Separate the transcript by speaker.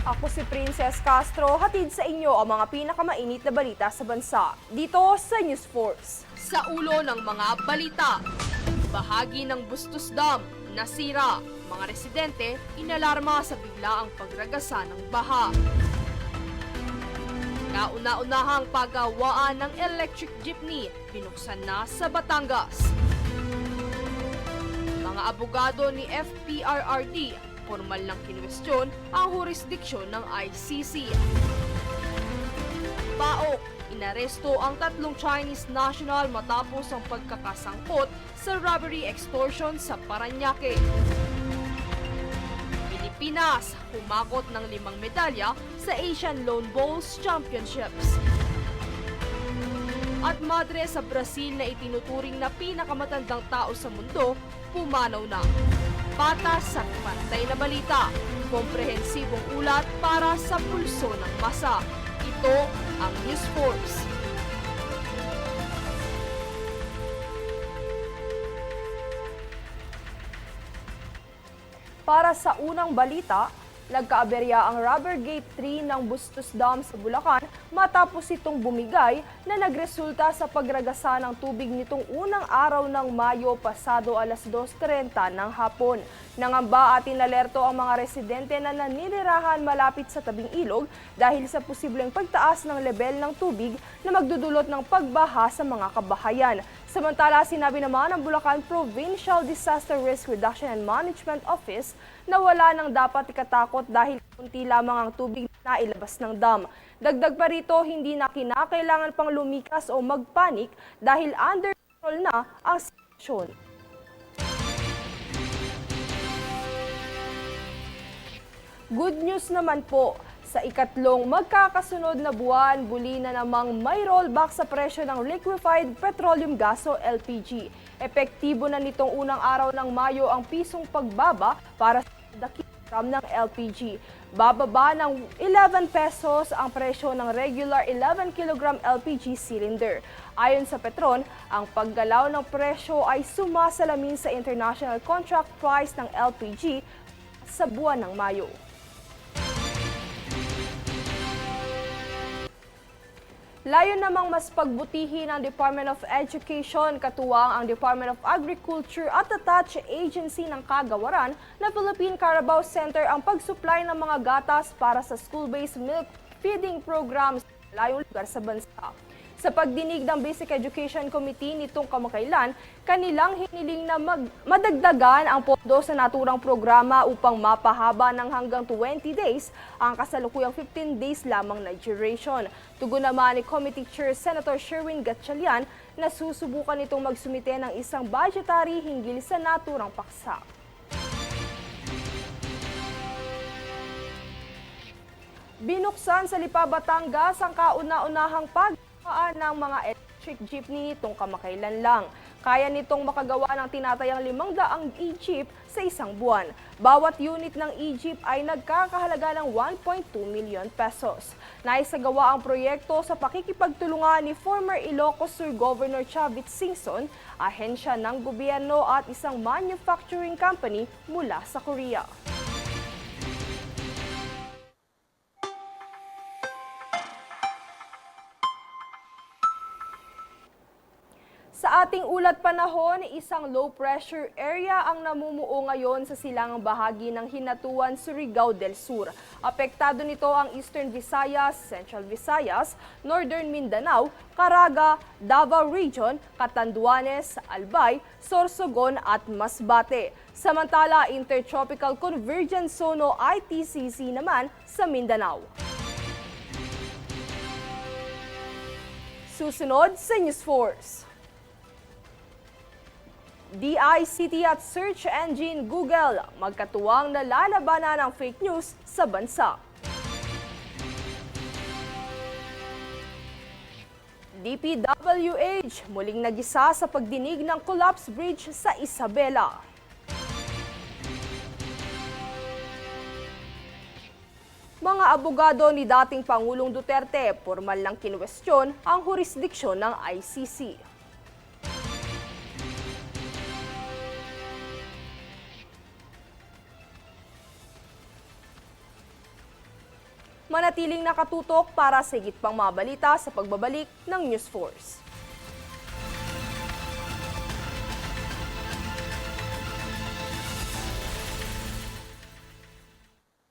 Speaker 1: Ako si Princess Castro, hatid sa inyo ang mga pinakamainit na balita sa bansa. Dito sa News Force.
Speaker 2: Sa ulo ng mga balita, bahagi ng Bustos Dam nasira. Mga residente inalarma sa biglaang pagragasa ng baha. Kauna-unahang paggawaan ng electric jeepney binuksan na sa Batangas. Mga abogado ni FPRRD formal ng kinwestiyon ang jurisdiksyon ng ICC. PAOK, inaresto ang 3 Chinese national matapos ang pagkakasangkot sa robbery extortion sa Parañaque. Pilipinas, humakot ng 5 medalya sa Asian Lone Bowls Championships. At madre sa Brazil na itinuturing na pinakamatandang tao sa mundo, pumanaw na. Patas at pantay na balita, komprehensibong ulat para sa pulso ng masa. Ito ang News Force.
Speaker 1: Para sa unang balita, nagkaaberya ang Rubber Gate 3 ng Bustos Dam sa Bulacan matapos itong bumigay na nagresulta sa pagragasa ng tubig nitong unang araw ng Mayo pasado alas 2:30 ng hapon. Nangamba at inalerto ang mga residente na naninirahan malapit sa tabing ilog dahil sa posibleng pagtaas ng lebel ng tubig na magdudulot ng pagbaha sa mga kabahayan. Samantala, sinabi naman ng Bulacan Provincial Disaster Risk Reduction and Management Office na wala nang dapat ikatakot dahil kunti lamang ang tubig na ilabas ng dam. Dagdag pa rito, hindi na kinakailangan pang lumikas o magpanik dahil under control na ang sitwasyon. Good news naman po, sa ikatlong magkakasunod na buwan, muli na namang may rollback sa presyo ng liquefied petroleum gas o LPG. Epektibo na nitong unang araw ng Mayo ang pisong pagbaba para sa kilogram ng LPG. Bababa ng 11 pesos ang presyo ng regular 11 kg LPG cylinder. Ayon sa Petron, ang paggalaw ng presyo ay sumasalamin sa international contract price ng LPG sa buwan ng Mayo. Layo namang mas pagbutihin ng Department of Education, katuwang ang Department of Agriculture at attached agency ng kagawaran na Philippine Carabao Center ang pagsupply ng mga gatas para sa school-based milk feeding programs sa layong lugar sa bansa. Sa pagdinig ng Basic Education Committee nitong kamakailan, kanilang hiniling na madagdagan ang pondo sa naturang programa upang mapahaba ng hanggang 20 days ang kasalukuyang 15 days lamang na duration. Tugon naman ni Committee Chair Senator Sherwin Gatchalian na susubukan itong magsumite ng isang budgetary hinggil sa naturang paksa. Binuksan sa Lipa, Batangas ang kauna-unahang ng mga electric jeepney nitong kamakailan lang. Kaya nitong makagawa ng tinatayang 500 e-jeep sa isang buwan. Bawat unit ng e-jeep ay nagkakahalaga ng 1.2 million pesos. Naisagawa ang proyekto sa pakikipagtulungan ni former Ilocos Sur Governor Chavit Singson, ahensya ng gobyerno at isang manufacturing company mula sa Korea. Sa ating ulat panahon, isang low pressure area ang namumuo ngayon sa silangang bahagi ng Hinatuan, Surigao del Sur. Apektado nito ang Eastern Visayas, Central Visayas, Northern Mindanao, Caraga, Davao Region, Catanduanes, Albay, Sorsogon at Masbate. Samantala, Intertropical Convergence Zone o ITCZ naman sa Mindanao. Susunod sa News Force. DICT at search engine Google magkatuwang na lalabanan ng fake news sa bansa. DPWH muling nagisa sa pagdinig ng collapse bridge sa Isabela. Mga abogado ni dating Pangulong Duterte formal ng kinwestiyon ang jurisdiksyon ng ICC. Manatiling nakatutok para sa higit pang mga balita sa pagbabalik ng News Force.